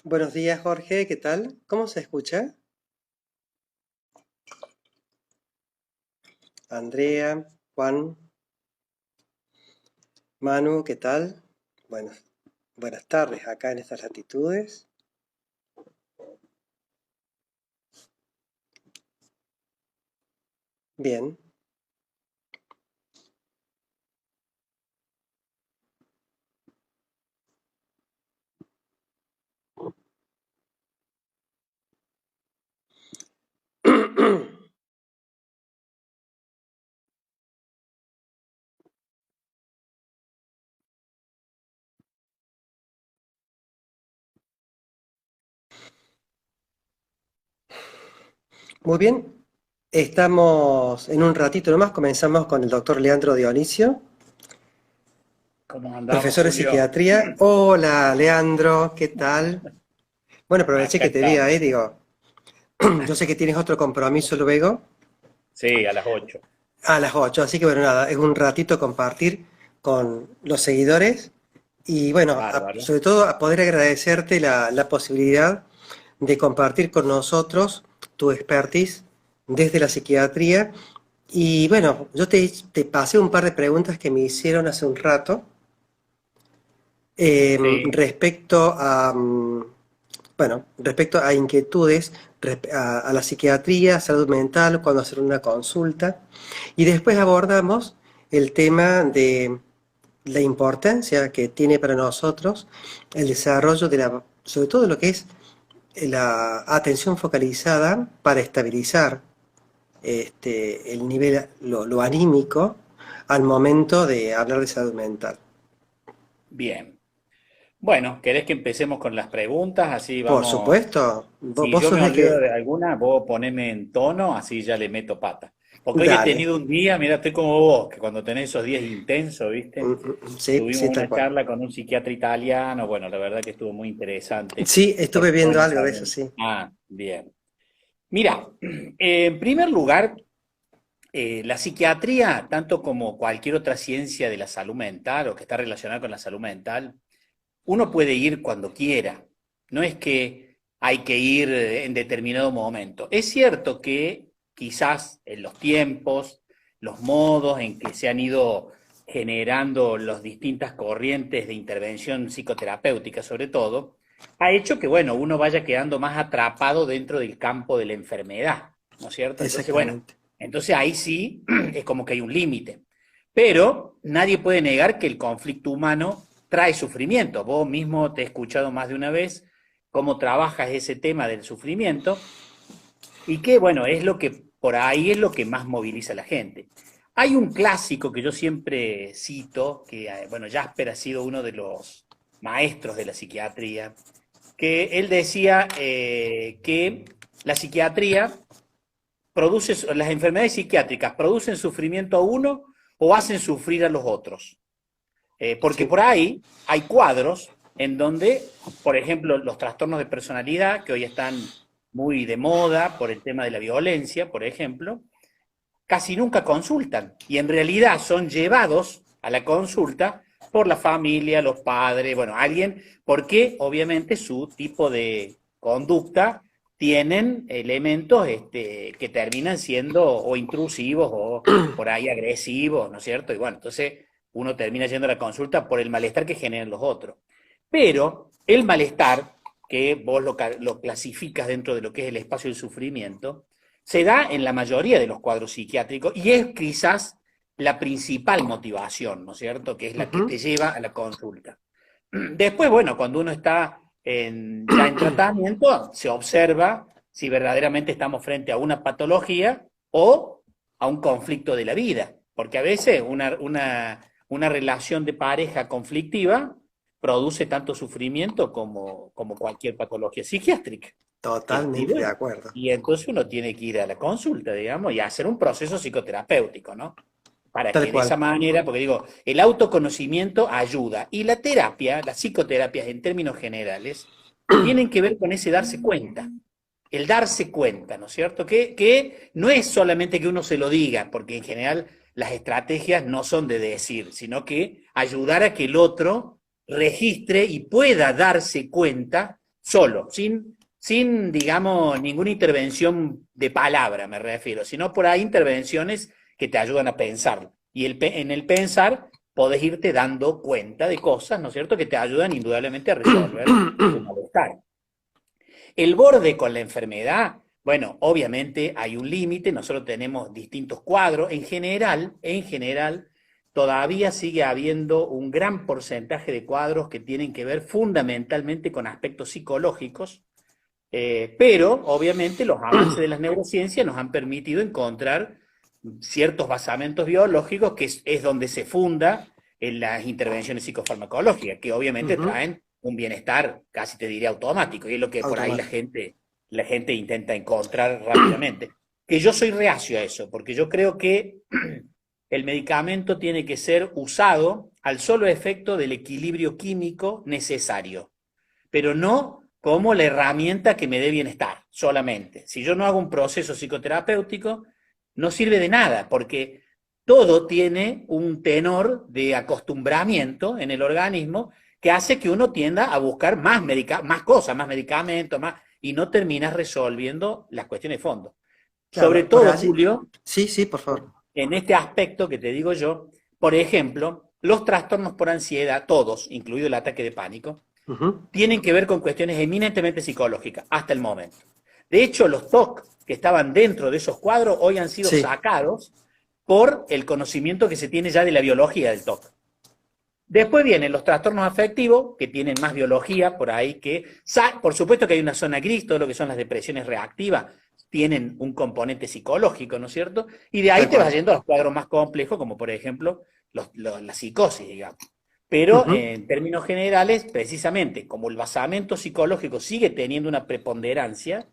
Buenos días, Jorge, ¿qué tal? ¿Cómo se escucha? Andrea, Juan, Manu, ¿qué tal? Buenas, buenas tardes acá en estas latitudes. Bien. Muy bien. Estamos en un ratito nomás, comenzamos con el doctor Leandro Dionisio, ¿Cómo andamos, profesor de Julio? psiquiatría. Hola, Leandro, ¿qué tal? Bueno, aproveché Acá que te vi estamos. ahí, digo, yo sé que tienes otro compromiso luego Sí, a las 8. a las 8, así que bueno, nada, es un ratito compartir con los seguidores y bueno, Bárbaro. sobre todo a poder agradecerte la posibilidad de compartir con nosotros tu expertise desde la psiquiatría. Y bueno, yo te pasé un par de preguntas que me hicieron hace un rato Sí, respecto a, bueno, respecto a inquietudes a la psiquiatría, salud mental, cuándo hacer una consulta. Y después abordamos el tema de la importancia que tiene para nosotros el desarrollo de sobre todo lo que es la atención focalizada para estabilizar el nivel, lo anímico al momento de hablar de salud mental. bien. Bueno, ¿querés que empecemos con las preguntas? Así Por vamos. supuesto, Si vos yo sos me el olvido que... de alguna, vos poneme en tono, así ya le meto pata. Porque hoy he Dale. tenido un día, mira, estoy como vos, que cuando tenés esos días intensos, ¿viste? Sí, Tuvimos sí, tal una cual. charla con un psiquiatra italiano, bueno, la verdad que estuvo muy interesante, Sí, estuve sobre todo viendo en algo esa... de eso, sí. Bien. Mira, en primer lugar, la psiquiatría, tanto como cualquier otra ciencia de la salud mental o que está relacionada con la salud mental, uno puede ir cuando quiera. No es que hay que ir en determinado momento. Es cierto que quizás en los tiempos, los modos en que se han ido generando las distintas corrientes de intervención psicoterapéutica, sobre todo, ha hecho que, bueno, uno vaya quedando más atrapado dentro del campo de la enfermedad, ¿no es cierto? Entonces, bueno, Exactamente. entonces ahí sí es como que hay un límite. Pero nadie puede negar que el conflicto humano trae sufrimiento. Vos mismo te he escuchado más de una vez cómo trabajas ese tema del sufrimiento y que, bueno, es lo que por ahí es lo que más moviliza a la gente. Hay un clásico que yo siempre cito, que, bueno, Jasper ha sido uno de los maestros de la psiquiatría, que él decía que la psiquiatría produce, las enfermedades psiquiátricas producen sufrimiento a uno o hacen sufrir a los otros. Porque Sí. por ahí hay cuadros en donde, por ejemplo, los trastornos de personalidad, que hoy están muy de moda por el tema de la violencia, por ejemplo, casi nunca consultan y en realidad son llevados a la consulta por la familia, los padres, bueno, alguien, porque obviamente su tipo de conducta tienen elementos que terminan siendo o intrusivos o por ahí agresivos, ¿no es cierto? Y bueno, entonces uno termina yendo a la consulta por el malestar que generan los otros. Pero el malestar, que vos lo clasificas dentro de lo que es el espacio del sufrimiento, se da en la mayoría de los cuadros psiquiátricos y es quizás la principal motivación, ¿no es cierto? Que es la que te Ujú. lleva a la consulta. Después, bueno, cuando uno está ya en tratamiento, se observa si verdaderamente estamos frente a una patología o a un conflicto de la vida. Porque a veces una relación de pareja conflictiva produce tanto sufrimiento como cualquier patología psiquiátrica. Y Totalmente de bueno, acuerdo. y entonces uno tiene que ir a la consulta, digamos, y hacer un proceso psicoterapéutico, ¿no? Para Tal que de esa cual. manera, porque digo, el autoconocimiento ayuda y la terapia, las psicoterapias en términos generales, tienen que ver con ese darse cuenta, el darse cuenta, ¿no es cierto? Que no es solamente que uno se lo diga, porque en general las estrategias no son de decir, sino que ayudar a que el otro registre y pueda darse cuenta solo, sin, digamos, ninguna intervención de palabra, me refiero, sino por ahí intervenciones que te ayudan a pensar. Y en el pensar podés irte dando cuenta de cosas, ¿no es cierto?, que te ayudan indudablemente a resolver tu malestar. El borde con la enfermedad, bueno, obviamente hay un límite, nosotros tenemos distintos cuadros, en general, todavía sigue habiendo un gran porcentaje de cuadros que tienen que ver fundamentalmente con aspectos psicológicos, pero obviamente los avances de las neurociencias nos han permitido encontrar ciertos basamentos biológicos que es donde se funda en las intervenciones psicofarmacológicas, que obviamente traen un bienestar, casi te diría automático, y es lo que por ahí la gente intenta encontrar rápidamente. Que yo soy reacio a eso, porque yo creo que el medicamento tiene que ser usado al solo efecto del equilibrio químico necesario, pero no como la herramienta que me dé bienestar, solamente. Si yo no hago un proceso psicoterapéutico, no sirve de nada, porque todo tiene un tenor de acostumbramiento en el organismo que hace que uno tienda a buscar más cosas, más medicamentos, y no terminas resolviendo las cuestiones de fondo. Claro, Sobre por todo, allí. Julio, Sí, sí, por favor. en este aspecto que te digo yo, por ejemplo, los trastornos por ansiedad, todos, incluido el ataque de pánico, Ujú. tienen que ver con cuestiones eminentemente psicológicas, hasta el momento. De hecho, los TOC que estaban dentro de esos cuadros hoy han sido Sí, sacados por el conocimiento que se tiene ya de la biología del TOC. Después vienen los trastornos afectivos, que tienen más biología por ahí por supuesto que hay una zona gris, todo lo que son las depresiones reactivas, tienen un componente psicológico, ¿no es cierto? Y de ahí tal te vas cual. yendo a los cuadros más complejos, como por ejemplo la psicosis, digamos. Pero Ujú. en términos generales, precisamente, como el basamento psicológico sigue teniendo una preponderancia,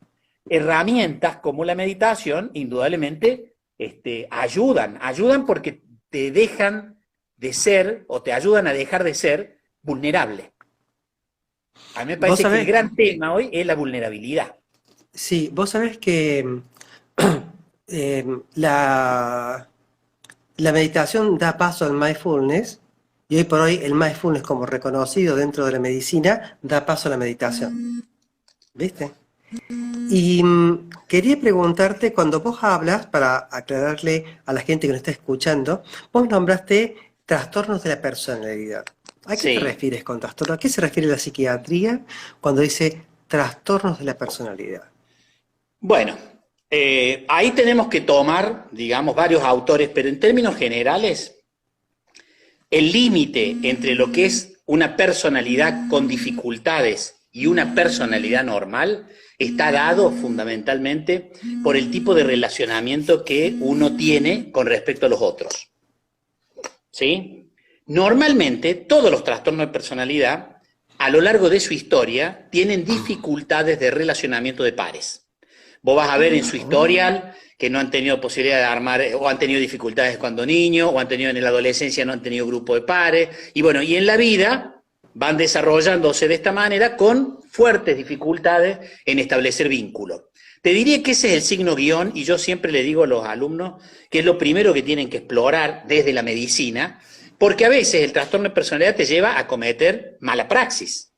herramientas como la meditación, indudablemente, ayudan porque te dejan de ser, o te ayudan a dejar de ser vulnerable. A mí me Vos parece que el sabés, gran tema hoy es la vulnerabilidad. sí, vos sabés que la, la meditación da paso al mindfulness y hoy por hoy el mindfulness como reconocido dentro de la medicina da paso a la meditación, ¿viste? Y quería preguntarte, cuando vos hablas, para aclararle a la gente que nos está escuchando, vos nombraste trastornos de la personalidad. ¿A qué te Sí. refieres con trastorno? ¿A qué se refiere la psiquiatría cuando dice trastornos de la personalidad? Bueno, ahí tenemos que tomar, digamos, varios autores, pero en términos generales, el límite entre lo que es una personalidad con dificultades y una personalidad normal está dado fundamentalmente por el tipo de relacionamiento que uno tiene con respecto a los otros. ¿Sí? Normalmente, todos los trastornos de personalidad, a lo largo de su historia, tienen dificultades de relacionamiento de pares. Vos vas a ver en su historial que no han tenido posibilidad de armar, o han tenido dificultades cuando niños, o han tenido en la adolescencia, no han tenido grupo de pares, y bueno, y en la vida van desarrollándose de esta manera con fuertes dificultades en establecer vínculos. Te diría que ese es el signo guión, y yo siempre le digo a los alumnos que es lo primero que tienen que explorar desde la medicina, porque a veces el trastorno de personalidad te lleva a cometer mala praxis.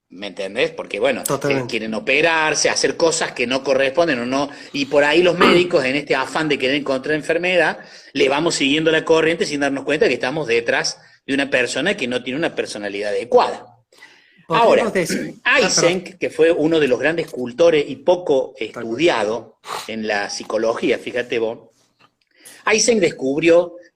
¿Me entendés? Porque, bueno, Totalmente. quieren operarse, hacer cosas que no corresponden o no, y por ahí los médicos, en este afán de querer encontrar enfermedad, le vamos siguiendo la corriente sin darnos cuenta que estamos detrás de una persona que no tiene una personalidad adecuada. Podríamos Ahora, decir, perdón, Eysenck, que fue uno de los grandes cultores y poco tal cual. estudiado en la psicología, fíjate vos, Eysenck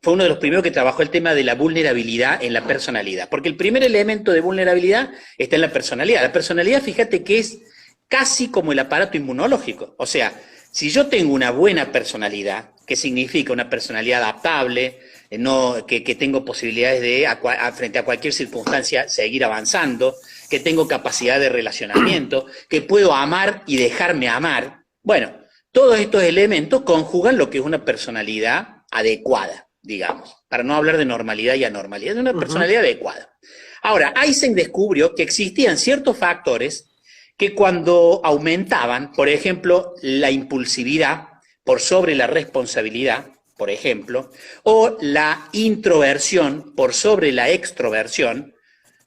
fue uno de los primeros que trabajó el tema de la vulnerabilidad en la personalidad, porque el primer elemento de vulnerabilidad está en la personalidad. La personalidad, fíjate que es casi como el aparato inmunológico. O sea, si yo tengo una buena personalidad, ¿qué significa una personalidad adaptable? Que tengo posibilidades de, frente a cualquier circunstancia, seguir avanzando, que tengo capacidad de relacionamiento, que puedo amar y dejarme amar. Bueno, todos estos elementos conjugan lo que es una personalidad adecuada, digamos, para no hablar de normalidad y anormalidad, de una Ujú. personalidad adecuada. Ahora, Eysenck descubrió que existían ciertos factores que cuando aumentaban, por ejemplo, la impulsividad por sobre la responsabilidad, por ejemplo, o la introversión por sobre la extroversión,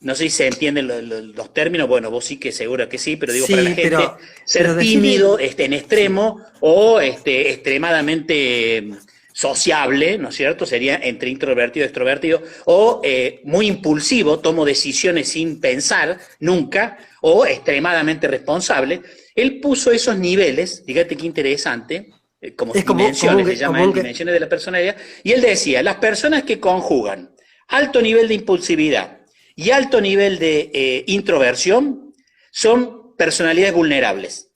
No sé si se entienden los términos, bueno, vos sí que seguro que sí, pero digo, para la Sí, gente, ser pero tímido decime, en extremo o extremadamente sociable, ¿no es cierto? Sería entre introvertido y extrovertido, o muy impulsivo, tomo decisiones sin pensar nunca, o extremadamente responsable. Él puso esos niveles, fíjate qué interesante, como es dimensiones, le llama él, dimensiones de la personalidad, y él decía, las personas que conjugan alto nivel de impulsividad y alto nivel de introversión son personalidades vulnerables.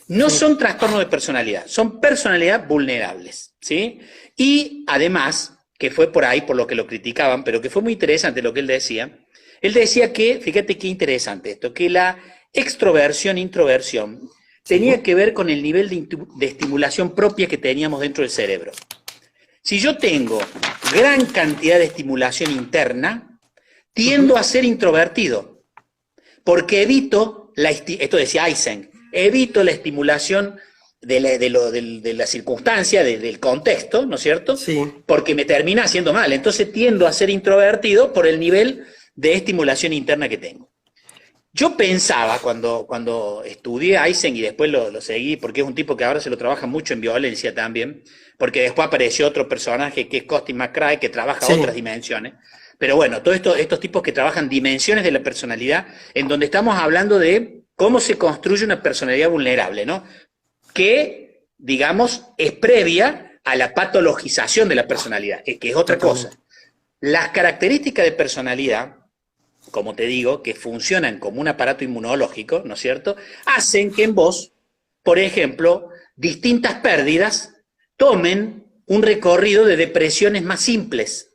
No sí, son trastornos de personalidad, son personalidades vulnerables, ¿sí? Y además, que fue por ahí por lo que lo criticaban, pero que fue muy interesante lo que él decía que, fíjate qué interesante esto, que la extroversión, introversión, sí, tenía que ver con el nivel de estimulación propia que teníamos dentro del cerebro. Si yo tengo gran cantidad de estimulación interna, ujú, tiendo a ser introvertido, porque evito, esto decía Eysenck, evito la estimulación de la circunstancia, del contexto, ¿no es cierto? sí, Porque me termina haciendo mal. Entonces tiendo a ser introvertido por el nivel de estimulación interna que tengo. Yo pensaba cuando estudié Eysenck y después lo seguí, porque es un tipo que ahora se lo trabaja mucho en violencia también, porque después apareció otro personaje que es Costin McCrae, que trabaja otras sí, dimensiones. Pero bueno, todos estos tipos que trabajan dimensiones de la personalidad, en donde estamos hablando de cómo se construye una personalidad vulnerable, ¿no? Que, digamos, es previa a la patologización de la personalidad, que es otra cosa. totalmente. Las características de personalidad, como te digo, que funcionan como un aparato inmunológico, ¿no es cierto?, hacen que en vos, por ejemplo, distintas pérdidas tomen un recorrido de depresiones más simples,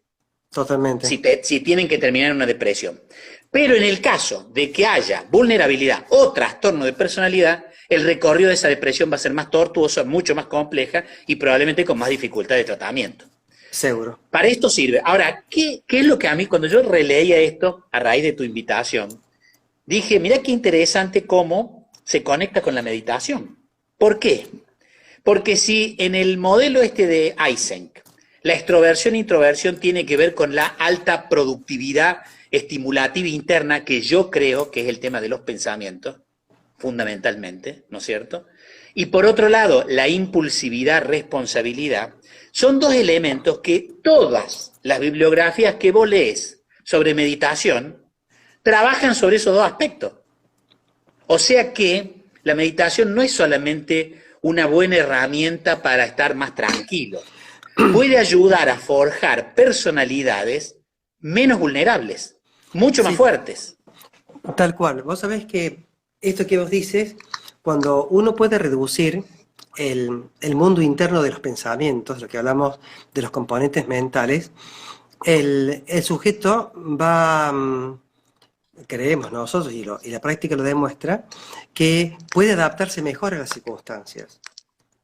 Totalmente. si tienen que terminar en una depresión. Pero en el caso de que haya vulnerabilidad o trastorno de personalidad, el recorrido de esa depresión va a ser más tortuoso, mucho más compleja y probablemente con más dificultad de tratamiento. Seguro. Para esto sirve. Ahora, ¿qué es lo que a mí, cuando yo releía esto a raíz de tu invitación, dije, mira qué interesante cómo se conecta con la meditación? ¿Por qué? Porque si en el modelo este de Eysenck, la extroversión e introversión tiene que ver con la alta productividad estimulativa interna, que yo creo que es el tema de los pensamientos, fundamentalmente, ¿no es cierto? Y por otro lado, la impulsividad, responsabilidad, son dos elementos que todas las bibliografías que vos lees sobre meditación trabajan sobre esos dos aspectos. O sea que la meditación no es solamente una buena herramienta para estar más tranquilo, puede ayudar a forjar personalidades menos vulnerables, mucho más Sí, fuertes. tal cual. Vos sabés que esto que vos dices, cuando uno puede reducir el mundo interno de los pensamientos, lo que hablamos de los componentes mentales, el sujeto va, creemos nosotros, y la práctica lo demuestra, que puede adaptarse mejor a las circunstancias,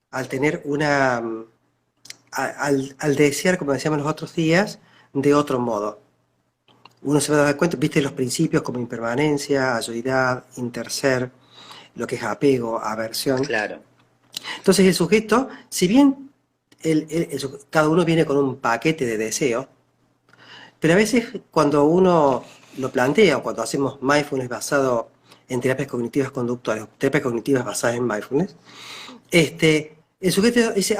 al tener al desear, como decíamos los otros días, de otro modo. Uno se va a dar cuenta, viste los principios como impermanencia, ayuidad, interser, lo que es apego, aversión. Claro, Entonces el sujeto, si bien cada uno viene con un paquete de deseos, pero a veces cuando uno lo plantea o cuando hacemos mindfulness basado en terapias cognitivas conductuales, terapias cognitivas basadas en mindfulness, el sujeto dice,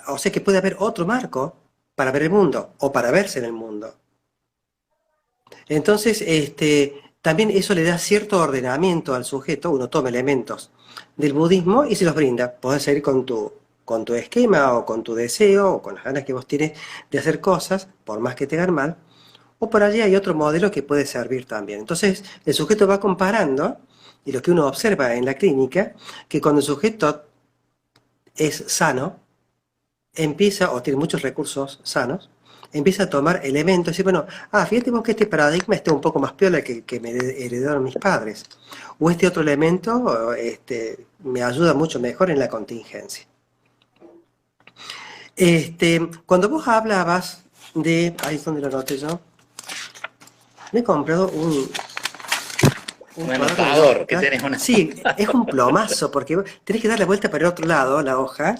o sea que puede haber otro marco para ver el mundo o para verse en el mundo. Entonces, también eso le da cierto ordenamiento al sujeto, uno toma elementos del budismo y se los brinda. Podés seguir con tu esquema o con tu deseo o con las ganas que vos tienes de hacer cosas, por más que te hagan mal, o por allí hay otro modelo que puede servir también. Entonces, el sujeto va comparando, y lo que uno observa en la clínica, que cuando el sujeto es sano, empieza, o tiene muchos recursos sanos, empieza a tomar elementos y decir, bueno, fíjate vos que este paradigma esté un poco más piola que me heredaron mis padres. O este otro elemento me ayuda mucho mejor en la contingencia. Cuando vos hablabas de, ahí es donde lo noté yo, me he comprado Un Un cuadrado de anotador, que lógica. tenés una... Sí, es un plomazo, porque tenés que dar la vuelta para el otro lado, la hoja.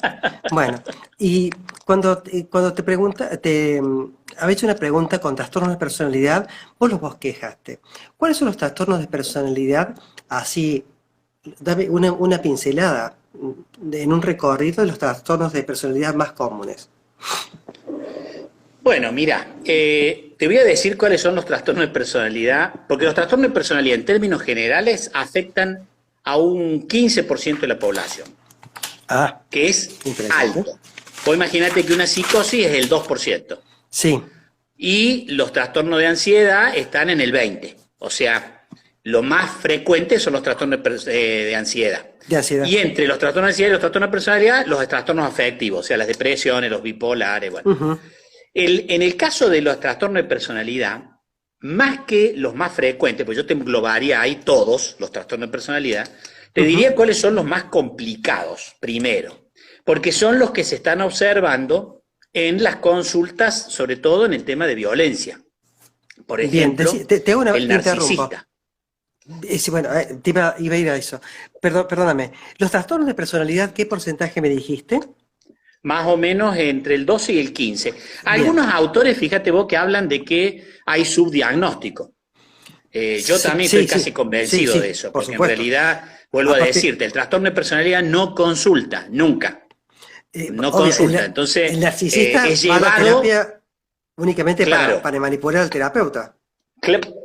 Bueno, y cuando te pregunta, había hecho una pregunta con trastornos de personalidad, vos los bosquejaste. ¿Cuáles son los trastornos de personalidad? Así, dame una pincelada en un recorrido de los trastornos de personalidad más comunes. Bueno, mira, te voy a decir cuáles son los trastornos de personalidad, porque los trastornos de personalidad en términos generales afectan a un 15% de la población, Ah, que es interesante. alto. Vos imaginate que una psicosis es el 2%. Sí, Y los trastornos de ansiedad están en el 20%. O sea, lo más frecuente son los trastornos de ansiedad. de ansiedad. Y entre los trastornos de ansiedad y los trastornos de personalidad, los trastornos afectivos, o sea, las depresiones, los bipolares, bueno. Ujú, En el caso de los trastornos de personalidad, más que los más frecuentes, pues yo te englobaría ahí todos los trastornos de personalidad, te ujú. diría cuáles son los más complicados, primero, porque son los que se están observando en las consultas, sobre todo en el tema de violencia. Por Bien, ejemplo, te hago el te interrumpo. narcisista. Sí, bueno, iba a ir a eso. Perdóname. Los trastornos de personalidad, ¿qué porcentaje me dijiste? Más o menos entre el 12 y el 15. Bien. Algunos autores, fíjate vos, que hablan de que hay subdiagnóstico. Yo Sí, también estoy sí, casi sí, sí, convencido de sí, eso, por porque en supuesto. realidad, vuelvo a Aparte, decirte, el trastorno de personalidad no consulta, nunca, no obvio, consulta. Entonces, el narcisista es va a la llevado, terapia únicamente claro, para manipular al terapeuta.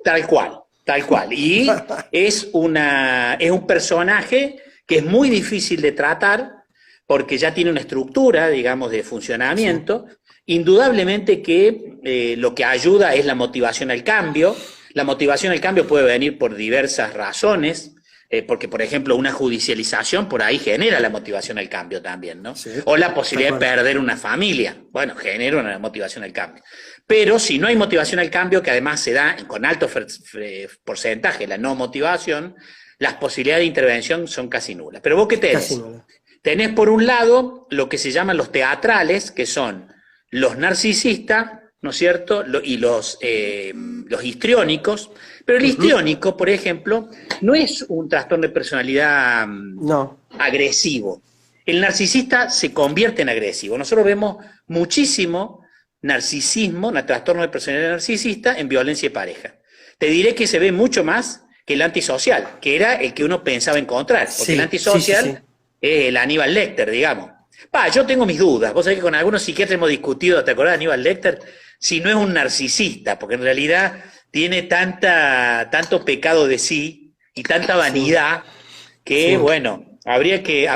tal cual, tal cual. Y es un personaje que es muy difícil de tratar porque ya tiene una estructura, digamos, de Sí, funcionamiento. Indudablemente que lo que ayuda es la motivación al cambio. La motivación al cambio puede venir por diversas razones, porque, por ejemplo, una judicialización por ahí genera la motivación al cambio también, ¿no? sí, O la tal posibilidad de cual. perder una familia. Bueno, genera una motivación al cambio. Pero si no hay motivación al cambio, que además se da con alto porcentaje la no motivación, las posibilidades de intervención son casi nulas. Pero vos qué Casi tenés? nula. Tenés por un lado lo que se llaman los teatrales, que son los narcisistas, ¿no es cierto? Y los histriónicos. Pero el Ujú. histriónico, por ejemplo, no es un trastorno de personalidad No, agresivo. El narcisista se convierte en agresivo. Nosotros vemos muchísimo narcisismo, trastorno de personalidad narcisista en violencia de pareja. Te diré que se ve mucho más que el antisocial, que era el que uno pensaba encontrar, porque el sí, sí, sí, sí. antisocial es el Aníbal Lecter, digamos. Yo tengo mis dudas. Vos sabés que con algunos psiquiatras hemos discutido, ¿te acordás de Aníbal Lecter? Si no es un narcisista, porque en realidad tiene tanto pecado de sí y tanta Sí, vanidad que, sí. bueno, habría que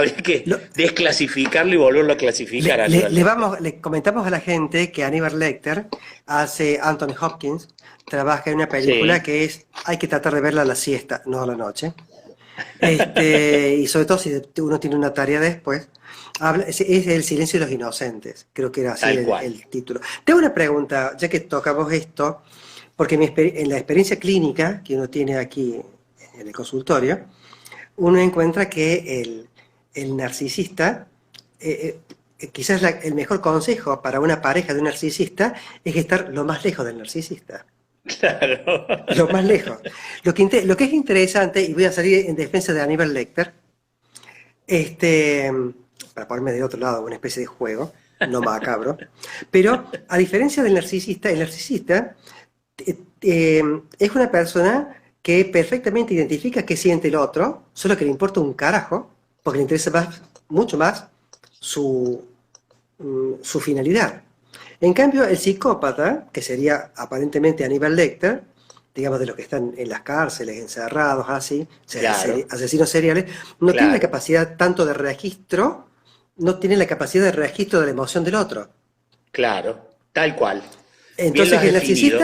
Lo- desclasificarlo y volverlo a clasificar a Aníbal Lecter. le comentamos a la gente que Aníbal Lecter hace Anthony Hopkins, trabaja en una película Sí, que es, hay que tratar de verla a la siesta, no a la noche. Y sobre todo si uno tiene una tarea después, es El silencio de los inocentes, creo que era así tal cual. el título. Tengo una pregunta, ya que tocamos esto, porque en la experiencia clínica que uno tiene aquí en el consultorio, uno encuentra que el narcisista, quizás el mejor consejo para una pareja de un narcisista es estar lo más lejos del narcisista. Claro. Lo más lejos. Lo que es interesante, y voy a salir en defensa de Aníbal Lecter, este, para ponerme de otro lado, una especie de juego, no macabro, pero a diferencia del narcisista, el narcisista es una persona que perfectamente identifica qué siente el otro, solo que le importa un carajo, porque le interesa mucho más su, su finalidad. En cambio, el psicópata, que sería aparentemente Aníbal Lecter, digamos de los que están en las cárceles, encerrados, así, Claro, asesinos seriales, no tiene la claro, capacidad tanto de registro, no tiene la capacidad de registro de la emoción del otro. claro, tal cual. Bien lo Entonces has definido.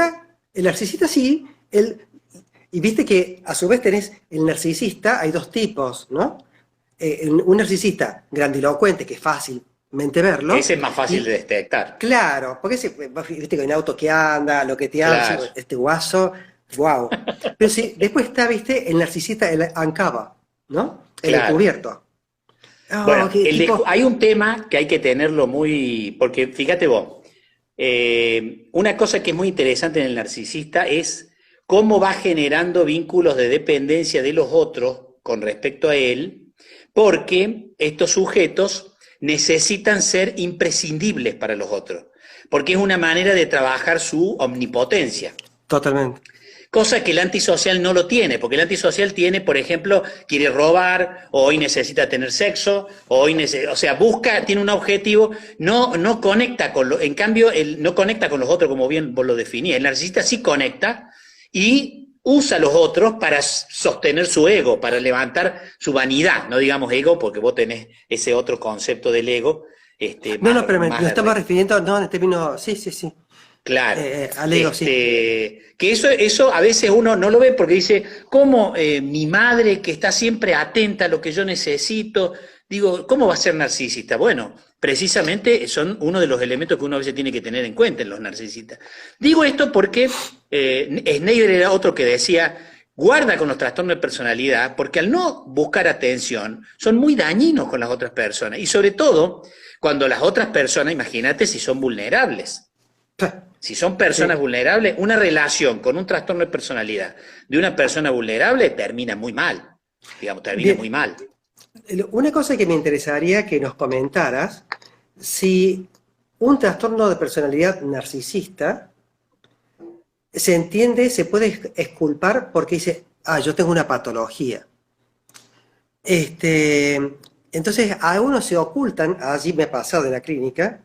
el narcisista sí, y viste que a su vez tenés el narcisista, hay dos tipos, ¿no? Un narcisista grandilocuente, que es fácilmente verlo, Ese es más fácil de y detectar. claro, porque viste que hay un auto que anda, lo que te hace, Claro. este guaso, wow. Pero sí, después está, viste, el narcisista, el ancaba, ¿no? El Claro. encubierto. Oh, Bueno, qué tipo. hay un tema que hay que tenerlo muy, porque fíjate vos, una cosa que es muy interesante en el narcisista es cómo va generando vínculos de dependencia de los otros con respecto a él, porque estos sujetos necesitan ser imprescindibles para los otros, porque es una manera de trabajar su omnipotencia. Totalmente. Cosa que el antisocial no lo tiene, porque el antisocial tiene, por ejemplo, quiere robar, o hoy necesita tener sexo, o sea, busca, tiene un objetivo, no conecta en cambio, él no conecta con los otros, como bien vos lo definías. El narcisista sí conecta y usa a los otros para sostener su ego, para levantar su vanidad, no digamos ego, porque vos tenés ese otro concepto del ego. No, pero me estamos refiriendo, no, en términos, sí. Claro, Al ego, sí. que eso a veces uno no lo ve porque dice, ¿cómo mi madre que está siempre atenta a lo que yo necesito? Digo, ¿cómo va a ser narcisista? Bueno, precisamente son uno de los elementos que uno a veces tiene que tener en cuenta en los narcisistas. Digo esto porque Schneider era otro que decía, guarda con los trastornos de personalidad, porque al no buscar atención, son muy dañinos con las otras personas, y sobre todo cuando las otras personas, imagínate si son vulnerables. Si son personas vulnerables, una relación con un trastorno de personalidad de una persona vulnerable termina muy mal, termina muy mal. Una cosa que me interesaría que nos comentaras, si un trastorno de personalidad narcisista se entiende, se puede exculpar porque dice, yo tengo una patología. Entonces, a uno se ocultan, allí me ha pasado en la clínica,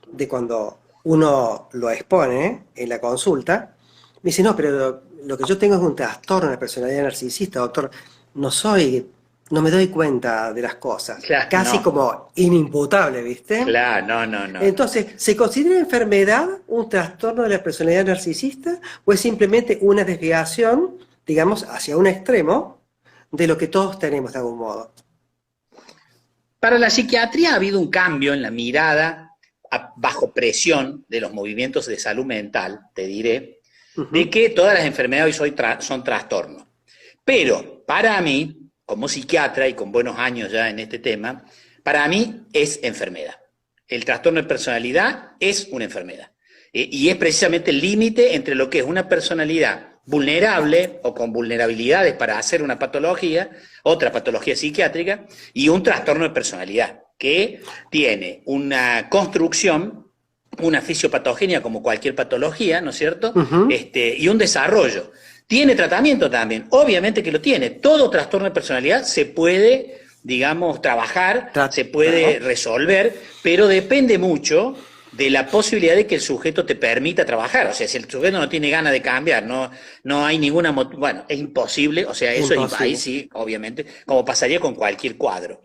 de cuando uno lo expone en la consulta, me dice, no, pero lo que yo tengo es un trastorno de personalidad narcisista, doctor, no me doy cuenta de las cosas, Claro, casi no. como inimputable, ¿viste? Claro, no. Entonces, ¿se considera enfermedad un trastorno de la personalidad narcisista o es simplemente una desviación, digamos, hacia un extremo de lo que todos tenemos de algún modo? Para la psiquiatría ha habido un cambio en la mirada bajo presión de los movimientos de salud mental, te diré, de que todas las enfermedades hoy son trastornos. Pero para mí, como psiquiatra y con buenos años ya en este tema, para mí es enfermedad. El trastorno de personalidad es una enfermedad. Y es precisamente el límite entre lo que es una personalidad vulnerable o con vulnerabilidades para hacer una patología, otra patología psiquiátrica, y un trastorno de personalidad que tiene una construcción, una fisiopatogenia como cualquier patología, ¿no es cierto? Y un desarrollo. Tiene tratamiento también, obviamente que lo tiene. Todo trastorno de personalidad se puede, digamos, trabajar, se puede resolver, pero depende mucho de la posibilidad de que el sujeto te permita trabajar. O sea, si el sujeto no tiene ganas de cambiar, no hay ninguna... Bueno, es imposible, o sea, eso es ahí sí, obviamente, como pasaría con cualquier cuadro.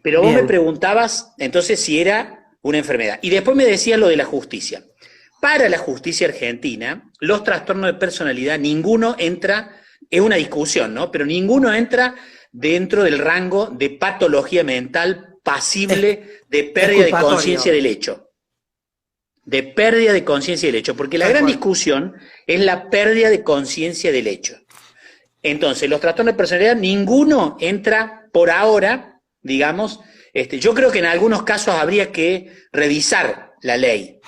Pero vos me preguntabas, entonces, si era una enfermedad. Y después me decías lo de la justicia. Para la justicia argentina, los trastornos de personalidad, ninguno entra, es una discusión, ¿no? Pero ninguno entra dentro del rango de patología mental pasible de pérdida de conciencia del hecho. De pérdida de conciencia del hecho, porque la gran discusión es la pérdida de conciencia del hecho. Entonces, los trastornos de personalidad, ninguno entra por ahora, digamos, yo creo que en algunos casos habría que revisar la ley,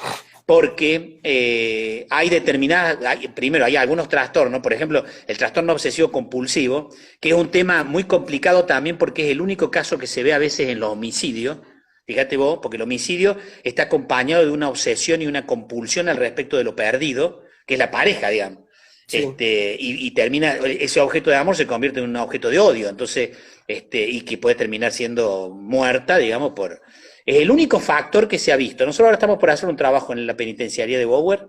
porque hay determinadas, primero hay algunos trastornos, por ejemplo, el trastorno obsesivo compulsivo, que es un tema muy complicado también porque es el único caso que se ve a veces en los homicidios. Fíjate vos, porque el homicidio está acompañado de una obsesión y una compulsión al respecto de lo perdido, que es la pareja, digamos. Sí. Y termina, ese objeto de amor se convierte en un objeto de odio, entonces, y que puede terminar siendo muerta, digamos, es el único factor que se ha visto. Nosotros ahora estamos por hacer un trabajo en la penitenciaría de Bower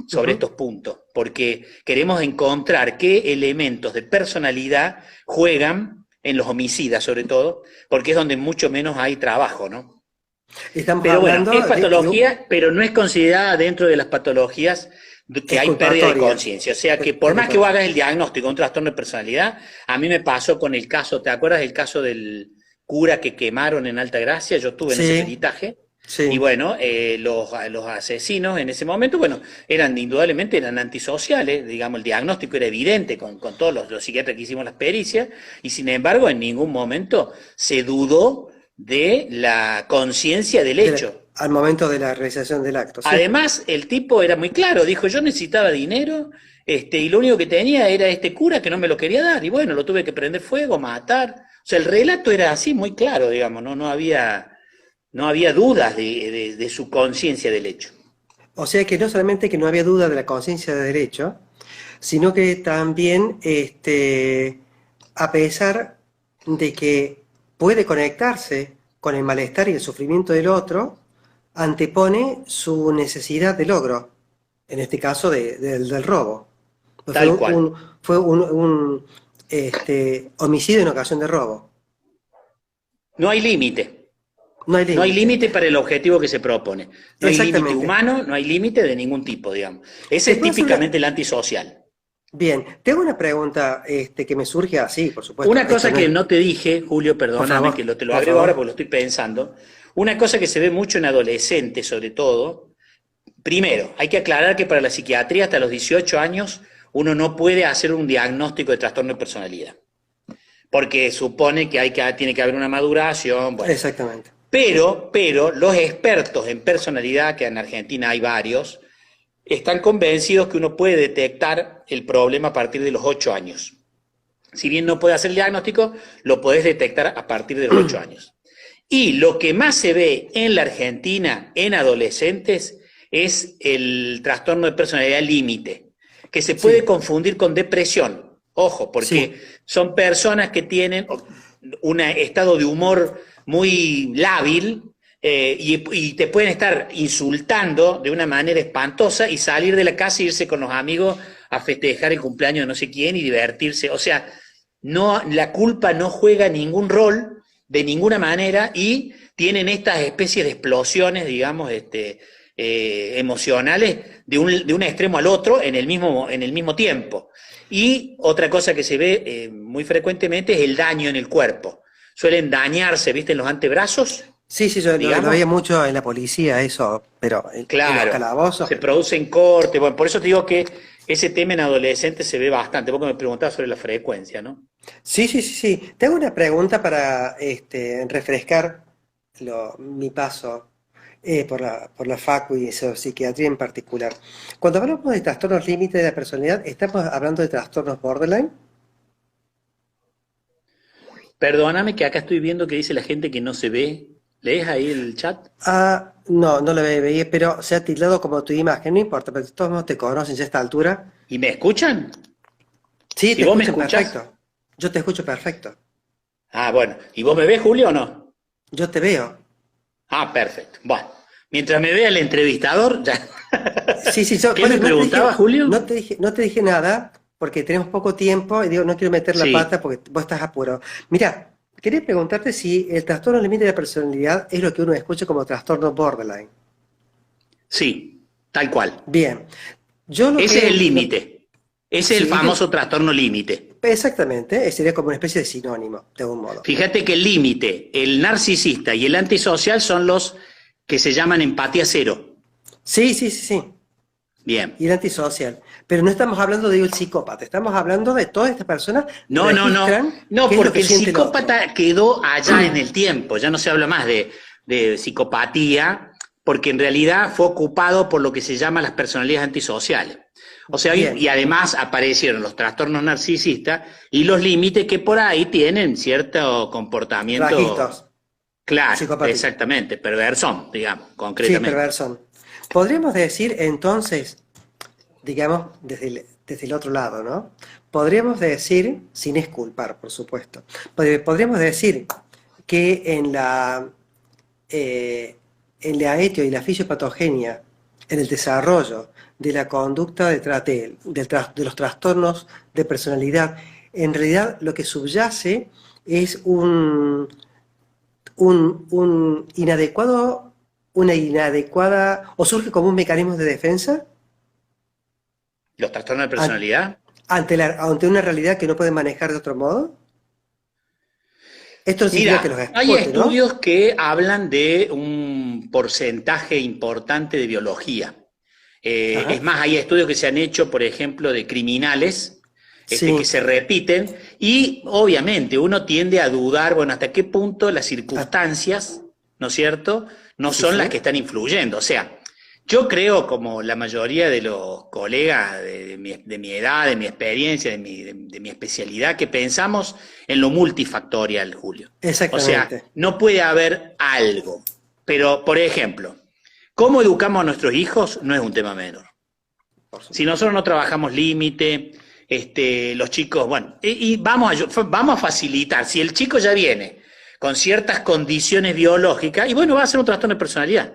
sobre estos puntos, porque queremos encontrar qué elementos de personalidad juegan en los homicidas, sobre todo, porque es donde mucho menos hay trabajo, ¿no? Pero bueno, es patología, pero no es considerada dentro de las patologías que hay pérdida de conciencia. O sea que por más que vos hagas el diagnóstico de un trastorno de personalidad, a mí me pasó con el caso, ¿te acuerdas del caso del cura que quemaron en Altagracia? Yo estuve en ese peritaje. Sí. Y bueno, los asesinos en ese momento, bueno, indudablemente eran antisociales, digamos, el diagnóstico era evidente con todos los psiquiatras que hicimos las pericias, y sin embargo en ningún momento se dudó de la conciencia del hecho. al momento de la realización del acto, ¿sí? Además, el tipo era muy claro, dijo, yo necesitaba dinero, y lo único que tenía era este cura que no me lo quería dar, y bueno, lo tuve que prender fuego, matar. O sea, el relato era así, muy claro, digamos, no había dudas de su conciencia del hecho. O sea que no solamente que no había duda de la conciencia de derecho, sino que también, a pesar de que puede conectarse con el malestar y el sufrimiento del otro, antepone su necesidad de logro, en este caso del robo. Pues Tal cual. fue un homicidio en ocasión de robo. No hay límite. No hay No hay límite. límite para el objetivo que se propone. No hay límite Exactamente. humano, no hay límite de ningún tipo, digamos. Ese Te es puedo hacer una... típicamente el antisocial. Bien, tengo una pregunta que me surge así, por supuesto. Una Esto cosa no que es... no te dije, Julio, Por perdóname, favor, que te lo por agrego ahora favor. porque lo estoy pensando. Una cosa que se ve mucho en adolescentes, sobre todo, primero, hay que aclarar que para la psiquiatría hasta los 18 años uno no puede hacer un diagnóstico de trastorno de personalidad, porque supone que tiene que haber una maduración, bueno. Exactamente. Pero los expertos en personalidad, que en Argentina hay varios, están convencidos que uno puede detectar el problema a partir de los 8 años. Si bien no puede hacer el diagnóstico, lo podés detectar a partir de los 8 años. Y lo que más se ve en la Argentina en adolescentes es el trastorno de personalidad límite, que se puede Sí, confundir con depresión. Ojo, porque sí, son personas que tienen un estado de humor muy lábil, y te pueden estar insultando de una manera espantosa y salir de la casa e irse con los amigos a festejar el cumpleaños de no sé quién y divertirse. O sea, no, la culpa no juega ningún rol de ninguna manera y tienen estas especies de explosiones, digamos, emocionales de un extremo al otro en el mismo tiempo. Y otra cosa que se ve muy frecuentemente es el daño en el cuerpo. Suelen dañarse, ¿viste? En los antebrazos, sí, sí, yo lo digamos. veía mucho en la policía, eso, pero en los Claro, calabozos. se producen cortes. Bueno, por eso te digo que ese tema en adolescentes se ve bastante. Vos que me preguntabas sobre la frecuencia, ¿no? Sí, sí, sí, sí. Tengo una pregunta para refrescar mi paso por la facu y psiquiatría en particular. Cuando hablamos de trastornos límite de la personalidad, ¿estamos hablando de trastornos borderline? Perdóname que acá estoy viendo que dice la gente que no se ve. ¿Lees ahí el chat? Ah, no, no lo veía, pero se ha tildado como tu imagen, no importa, pero todos modos te conocen ya a esta altura. ¿Y me escuchan? Sí, ¿Y te vos me escuchan escuchás? perfecto. Yo te escucho perfecto. Ah, bueno. ¿Y vos me ves, Julio, o no? Yo te veo. Ah, perfecto. Bueno, mientras me vea el entrevistador, ya. Sí, sí, yo, ¿Qué me bueno, preguntaba, Julio? no te dije nada porque tenemos poco tiempo y digo, no quiero meter la Sí, pata porque vos estás apurado. Mira, quería preguntarte si el trastorno límite de la personalidad es lo que uno escucha como trastorno borderline. sí, tal cual. Bien, yo lo Ese es que, el límite. Ese es el sí, famoso trastorno límite. exactamente, sería como una especie de sinónimo, de algún modo. Fíjate que el límite, el narcisista y el antisocial son los que se llaman empatía cero. Sí, sí, sí, sí. Bien. Y el antisocial. Pero no estamos hablando de un psicópata, estamos hablando de todas estas personas No, no, no. registran No, qué es lo que porque el siente el otro. psicópata quedó allá en el tiempo. Ya no se habla más de psicopatía, porque en realidad fue ocupado por lo que se llama las personalidades antisociales. O sea, y Bien, además aparecieron los trastornos narcisistas y los límites que por ahí tienen cierto comportamiento, registros claro, psicopáticos. exactamente, perversón, digamos, Sí, concretamente. perversos. Podríamos decir entonces, digamos, desde el otro lado, ¿no? Podríamos decir, sin esculpar, por supuesto, podríamos decir que eh, en la etio y la fisiopatogenia, en el desarrollo de la conducta de los trastornos de personalidad, en realidad lo que subyace es un inadecuado, una inadecuada, o surge como un mecanismo de defensa Los trastornos de an- personalidad. ante una realidad que no puede manejar de otro modo. Esto no significa que los Mira, hay explote, ¿no? estudios que hablan de un porcentaje importante de biología. Es Ajá. más, hay estudios que se han hecho, por ejemplo, de criminales, que Sí. se repiten, y obviamente uno tiende a dudar, bueno, hasta qué punto las Ah, circunstancias ¿no es cierto? No Sí, son las sí. que están influyendo. O sea, yo creo, como la mayoría de los colegas de mi edad, de mi experiencia, de mi especialidad, que pensamos en lo multifactorial, Julio. O sea, Exactamente. no puede haber algo. Pero, por ejemplo, cómo educamos a nuestros hijos no es un tema menor. Por Si supuesto. nosotros no trabajamos límite, los chicos, bueno, y vamos a facilitar. Si el chico ya viene con ciertas condiciones biológicas, y bueno, va a ser un trastorno de personalidad.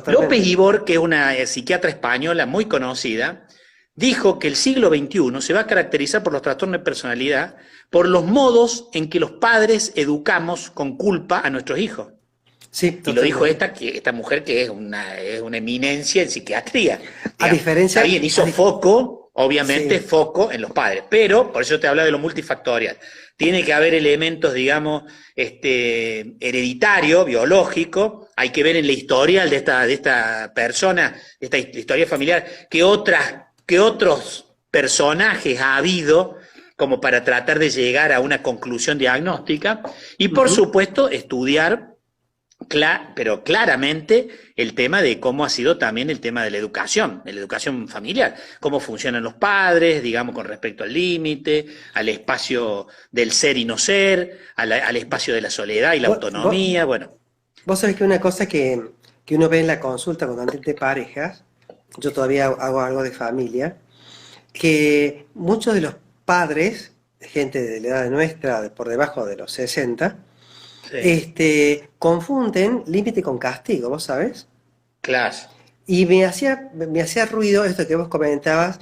López Totalmente. Ibor, que es una psiquiatra española muy conocida, dijo que el siglo XXI se va a caracterizar por los trastornos de personalidad, por los modos en que los padres educamos con culpa a nuestros hijos. Sí, Y lo dijo totalmente. esta mujer que es una eminencia en psiquiatría. A Digamos. diferencia, Está bien, a hizo dif- foco, obviamente, sí, foco en los padres, pero por eso te hablaba de lo multifactorial. Tiene que haber elementos, digamos, hereditario, biológico. Hay que ver en la historial de esta persona, de esta historia familiar, que otros personajes ha habido como para tratar de llegar a una conclusión diagnóstica. Y por ujú. supuesto, estudiar pero claramente el tema de cómo ha sido también el tema de la educación familiar, cómo funcionan los padres, digamos, con respecto al límite, al espacio del ser y no ser, al espacio de la soledad y la Vos, vos- autonomía, bueno, vos sabés que una cosa que uno ve en la consulta cuando atiende parejas, yo todavía hago algo de familia, que muchos de los padres, gente de la edad nuestra, por debajo de los 60, sí, confunden límite con castigo, ¿vos sabés? claro, Y me hacía ruido esto que vos comentabas,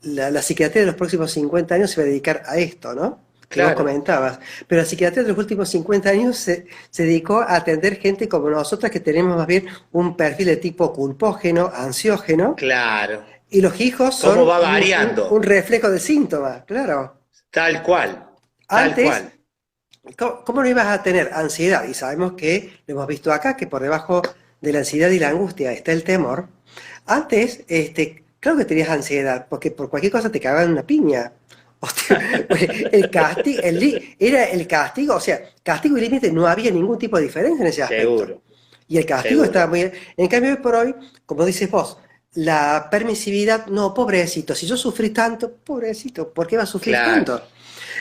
la psiquiatría de los próximos 50 años se va a dedicar a esto, ¿no? Que vos claro, comentabas. Pero la psiquiatría de los últimos 50 años se dedicó a atender gente como nosotras que tenemos más bien un perfil de tipo culpógeno, ansiógeno, claro. y los hijos ¿Cómo son va un variando? reflejo del síntoma, claro. Tal cual, tal Antes, cual. ¿cómo no ibas a tener ansiedad? Y sabemos que lo hemos visto acá, que por debajo de la ansiedad y la angustia está el temor. Antes, claro que tenías ansiedad, porque por cualquier cosa te cagaban una piña. Hostia, pues, el castigo, era el castigo, o sea, castigo y límite no había ningún tipo de diferencia en ese aspecto. Seguro, Y el castigo seguro. estaba muy bien. En cambio, hoy por hoy, como dices vos, la permisividad, no, pobrecito, si yo sufrí tanto, pobrecito, ¿por qué va a sufrir Claro. tanto?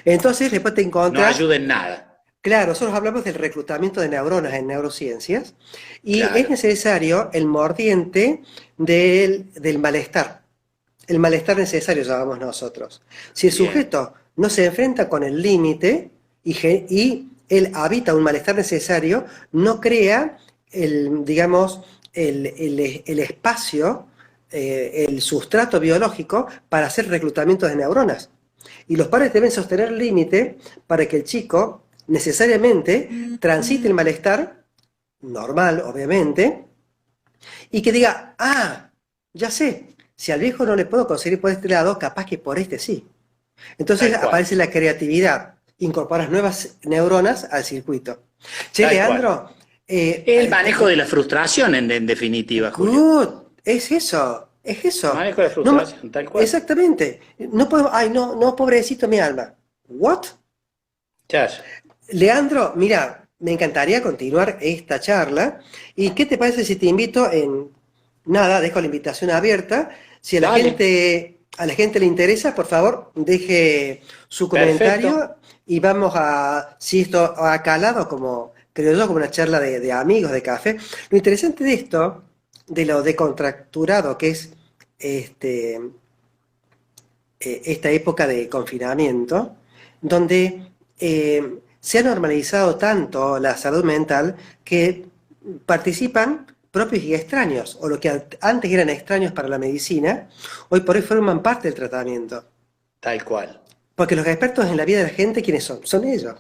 Entonces, después te No encontrás. ayuda en nada. Claro, nosotros hablamos del reclutamiento de neuronas en neurociencias y es Claro. necesario el mordiente del malestar. El malestar necesario llamamos nosotros. Si el Bien. sujeto no se enfrenta con el límite y él habita un malestar necesario, no crea digamos, el espacio, el sustrato biológico para hacer reclutamiento de neuronas. Y los padres deben sostener el límite para que el chico necesariamente transite el malestar, normal, obviamente, y que diga, ah, ya sé, si al viejo no le puedo conseguir por este lado, capaz que por este sí. Entonces Tal cual, aparece la creatividad, incorporas nuevas neuronas al circuito. Che, tal cual. Leandro, El manejo de la frustración, en definitiva, Julio. good, es eso, es eso. Manejo de la No, frustración, tal cual. exactamente. No podemos, ay, no, no, pobrecito mi alma. ¿What? Chas. Leandro, mira, me encantaría continuar esta charla. ¿Y qué te parece si te invito en nada, dejo la invitación abierta? Si Dale, a la gente le interesa, por favor, deje su perfecto. comentario y vamos a, si esto ha calado como, creo yo, como una charla de amigos, de café. Lo interesante de esto, de lo decontracturado que es este, esta época de confinamiento, donde se ha normalizado tanto la salud mental que participan propios y extraños, o lo que antes eran extraños para la medicina, hoy por hoy forman parte del tratamiento. Tal cual. Porque los expertos en la vida de la gente, ¿quiénes son? Son ellos.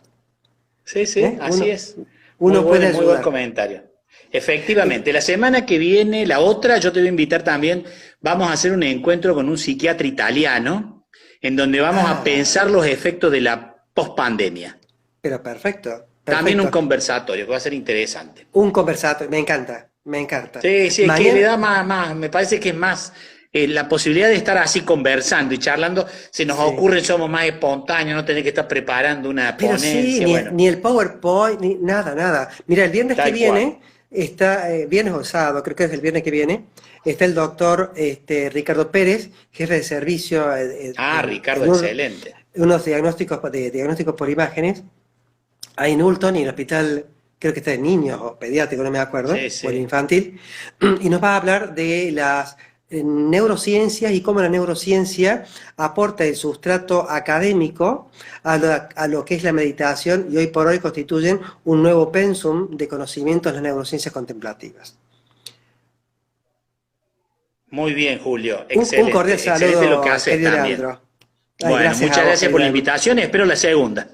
Sí, sí, ¿Eh? así Uno, es. uno puede Muy buen ayudar. comentario. Eh, Efectivamente, la semana que viene, la otra, yo te voy a invitar también, vamos a hacer un encuentro con un psiquiatra italiano, en donde vamos a ah, pensar los efectos de la pospandemia. pero perfecto, También un perfecto. conversatorio que va a ser interesante. Un conversatorio, me encanta, me encanta. Sí, sí, es que le Mañana, da me parece que es más, la posibilidad de estar así conversando y charlando, se nos Sí. ocurre, somos más espontáneos, no tener que estar preparando una Pero sí, ponencia, bueno, ni el PowerPoint, ni nada, nada. Mira, el viernes que tal cual. viene está, viernes o sábado, creo que es el viernes que viene, está el doctor Ricardo Pérez, jefe de servicio Ah, Ricardo, en excelente. unos diagnósticos por imágenes, ahí en Ulton y en el hospital, creo que está de niños o pediátrico, no me acuerdo, Sí, o en sí. infantil, y nos va a hablar de las neurociencias y cómo la neurociencia aporta el sustrato académico a lo que es la meditación y hoy por hoy constituyen un nuevo pensum de conocimientos en las neurociencias contemplativas. Muy bien, Julio, Un cordial excelente, excelente lo que saludo, haces querido también. Leandro. Ay, Bueno, gracias a muchas vos, gracias por querido la Leandro. invitación, espero la segunda.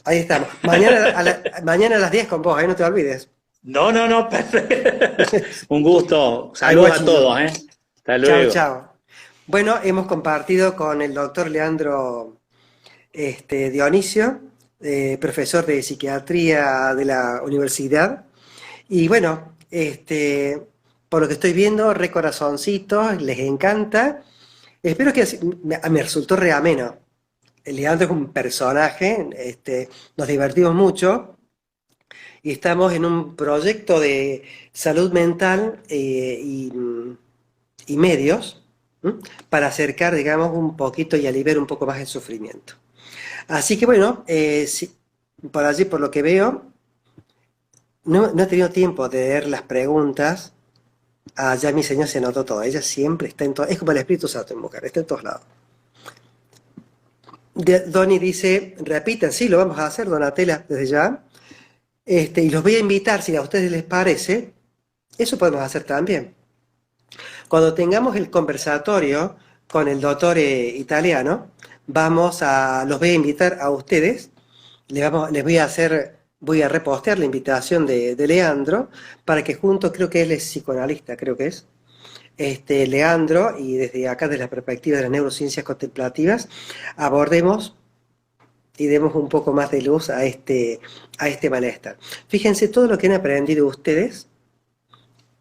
Ahí estamos. Mañana a las 10 con vos, ahí no te olvides. No, no, no, perfecto. Un gusto. Ay, Saludos a guachín. todos, ¿eh? Hasta Chao, luego. chao. Bueno, hemos compartido con el doctor Leandro Dionisio, profesor de psiquiatría de la universidad. Y bueno, por lo que estoy viendo, re corazoncitos, les encanta. Espero que me resultó re ameno. El Leandro es un personaje, nos divertimos mucho y estamos en un proyecto de salud mental y medios, ¿m? Para acercar, digamos, un poquito y aliviar un poco más el sufrimiento. Así que bueno, por allí, por lo que veo, no he tenido tiempo de leer las preguntas. Ah, ya mi señor se anotó todo. Ella siempre está en todo. Es como el Espíritu Santo en mujer, está en todos lados. Donny dice, repitan, sí, lo vamos a hacer, Donatella, desde ya. Y los voy a invitar, si a ustedes les parece, eso podemos hacer también. Cuando tengamos el conversatorio con el doctor italiano, los voy a invitar a ustedes, les voy a repostear la invitación de Leandro, para que juntos, creo que él es psicoanalista, creo que es, Leandro, y desde acá, desde la perspectiva de las neurociencias contemplativas, abordemos y demos un poco más de luz a este malestar. Fíjense todo lo que han aprendido ustedes,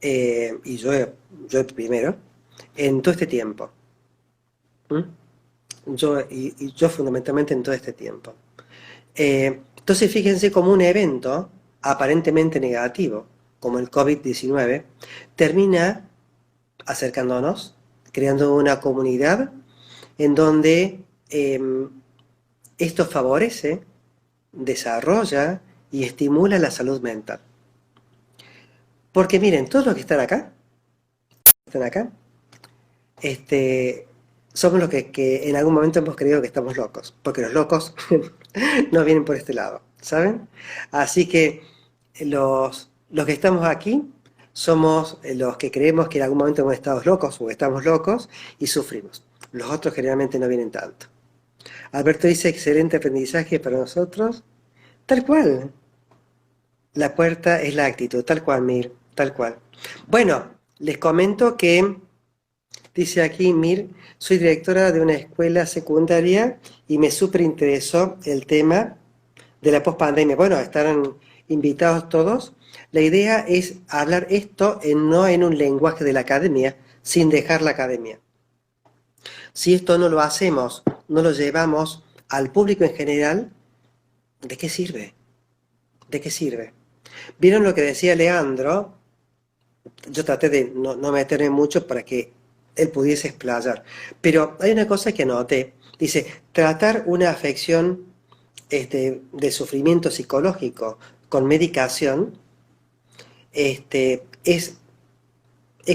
y yo primero, en todo este tiempo. ¿Mm? Yo fundamentalmente en todo este tiempo. Entonces fíjense cómo un evento aparentemente negativo, como el COVID-19, termina acercándonos, creando una comunidad en donde esto favorece, desarrolla y estimula la salud mental. Porque miren, todos los que están acá, somos los que en algún momento hemos creído que estamos locos, porque los locos no vienen por este lado, ¿saben? Así que los que estamos aquí somos los que creemos que en algún momento hemos estado locos o estamos locos y sufrimos. Los otros generalmente no vienen tanto. Alberto dice, excelente aprendizaje para nosotros. Tal cual. La puerta es la actitud, tal cual, Mir, tal cual. Bueno, les comento que, dice aquí Mir, soy directora de una escuela secundaria y me súper interesó el tema de la pospandemia. Bueno, estarán invitados todos. La idea es hablar esto no en un lenguaje de la academia, sin dejar la academia. Si esto no lo hacemos, no lo llevamos al público en general, ¿de qué sirve? ¿De qué sirve? ¿Vieron lo que decía Leandro? Yo traté de no meterme mucho para que él pudiese explayar. Pero hay una cosa que anoté. Dice, tratar una afección de sufrimiento psicológico con medicación es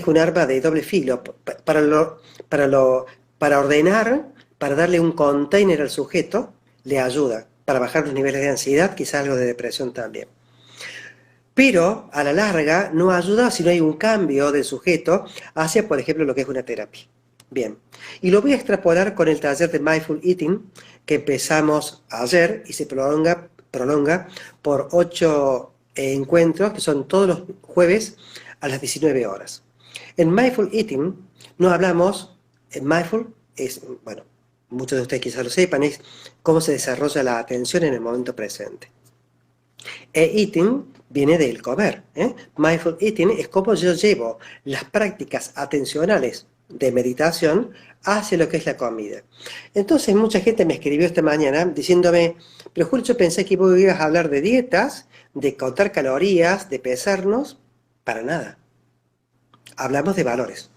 un arma de doble filo. Para, para ordenar, para darle un container al sujeto, le ayuda. Para bajar los niveles de ansiedad, quizás algo de depresión también. Pero a la larga no ayuda si no hay un cambio del sujeto hacia, por ejemplo, lo que es una terapia. Bien, y lo voy a extrapolar con el taller de Mindful Eating que empezamos ayer y se prolonga por 8 encuentros, que son todos los jueves a las 19 horas. En Mindful Eating no hablamos, Mindful es, bueno, muchos de ustedes quizás lo sepan, es cómo se desarrolla la atención en el momento presente. Eating viene del comer. Mindful eating es como yo llevo las prácticas atencionales de meditación hacia lo que es la comida. Entonces mucha gente me escribió esta mañana diciéndome, pero Julio, yo pensé que vos ibas a hablar de dietas, de contar calorías, de pesarnos. Para nada. Hablamos de valores.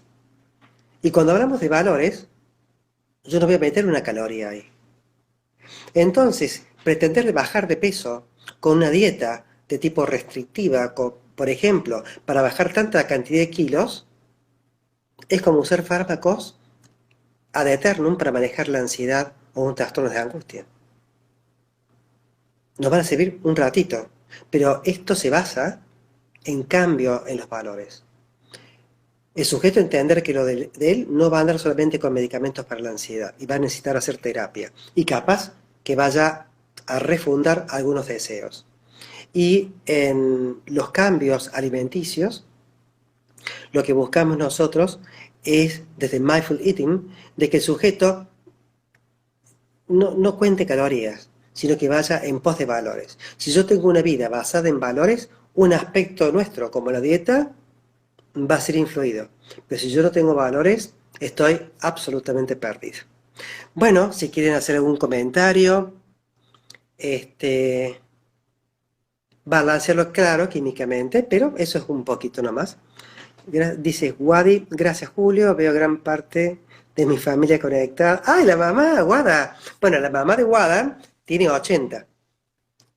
Y cuando hablamos de valores, yo no voy a meter una caloría ahí. Entonces, pretender bajar de peso con una dieta de tipo restrictiva, por ejemplo, para bajar tanta cantidad de kilos, es como usar fármacos ad eternum para manejar la ansiedad o un trastorno de angustia. Nos van a servir un ratito, pero esto se basa en cambio en los valores. El sujeto entender que lo de él no va a andar solamente con medicamentos para la ansiedad y va a necesitar hacer terapia y capaz que vaya a refundar algunos deseos. Y en los cambios alimenticios, lo que buscamos nosotros es, desde Mindful Eating, de que el sujeto no cuente calorías, sino que vaya en pos de valores. Si yo tengo una vida basada en valores, un aspecto nuestro, como la dieta, va a ser influido. Pero si yo no tengo valores, estoy absolutamente perdido. Bueno, si quieren hacer algún comentario, balancearlo claro químicamente, pero eso es un poquito nomás. Dice Wadi, gracias Julio, veo gran parte de mi familia conectada. ¡Ay, la mamá, Wada! Bueno, la mamá de Wada tiene 80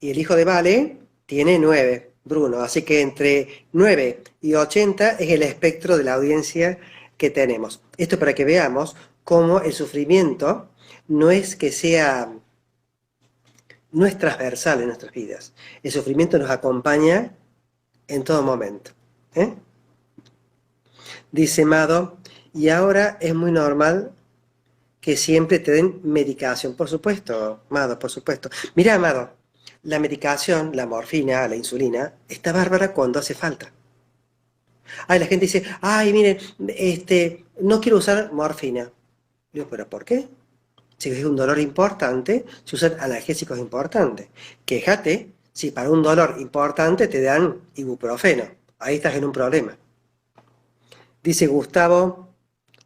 y el hijo de Vale tiene 9, Bruno. Así que entre 9 y 80 es el espectro de la audiencia que tenemos. Esto para que veamos cómo el sufrimiento no es que sea, no es transversal en nuestras vidas. El sufrimiento nos acompaña en todo momento. Dice Mado, y ahora es muy normal que siempre te den medicación. Por supuesto, Mado, por supuesto. Mira, Amado, la medicación, la morfina, la insulina, está bárbara cuando hace falta. Ay, la gente dice, ay, miren, no quiero usar morfina. Digo, ¿pero por qué? Si es un dolor importante, se usan analgésicos importantes. Quéjate si para un dolor importante te dan ibuprofeno. Ahí estás en un problema. Dice Gustavo,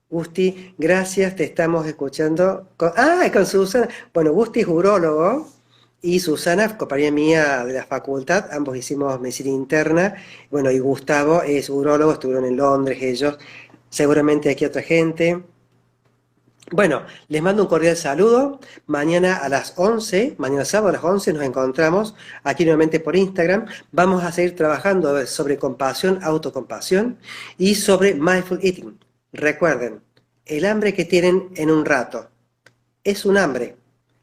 Gusti, gracias, te estamos escuchando. Con Susana. Bueno, Gusti es urólogo y Susana, compañera mía de la facultad, ambos hicimos medicina interna. Bueno, y Gustavo es urólogo, estuvieron en Londres ellos, seguramente aquí otra gente. Bueno, les mando un cordial saludo. Mañana a las 11, mañana sábado a las 11 nos encontramos aquí nuevamente por Instagram. Vamos a seguir trabajando sobre compasión, autocompasión y sobre Mindful Eating. Recuerden, el hambre que tienen en un rato, ¿es un hambre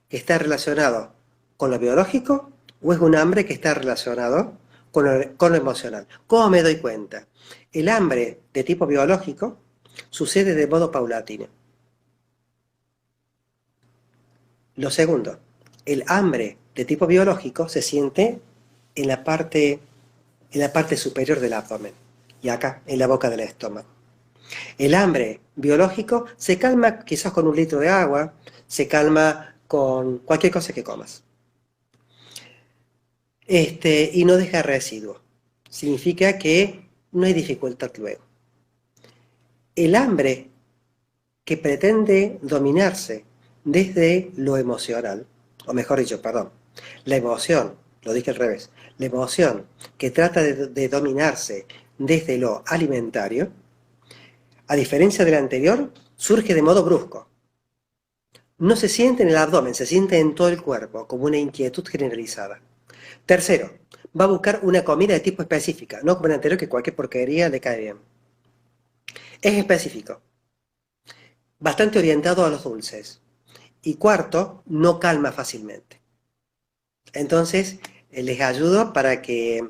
que está relacionado con lo biológico o es un hambre que está relacionado con lo emocional? ¿Cómo me doy cuenta? El hambre de tipo biológico sucede de modo paulatino. Lo segundo, el hambre de tipo biológico se siente en la parte superior del abdomen y acá, en la boca del estómago. El hambre biológico se calma quizás con 1 litro de agua, se calma con cualquier cosa que comas. Y no deja residuo. Significa que no hay dificultad luego. El hambre que pretende dominarse desde lo emocional, o mejor dicho, perdón, la emoción, lo dije al revés, la emoción que trata de dominarse desde lo alimentario, a diferencia del anterior, surge de modo brusco. No se siente en el abdomen, se siente en todo el cuerpo, como una inquietud generalizada. Tercero, va a buscar una comida de tipo específica, no como el anterior que cualquier porquería le cae bien. Es específico, bastante orientado a los dulces. Y cuarto, no calma fácilmente. Entonces, les ayudo para que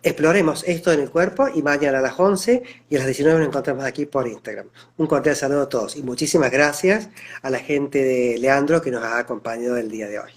exploremos esto en el cuerpo y mañana a las 11 y a las 19 nos encontramos aquí por Instagram. Un cordial saludo a todos y muchísimas gracias a la gente de Leandro que nos ha acompañado el día de hoy.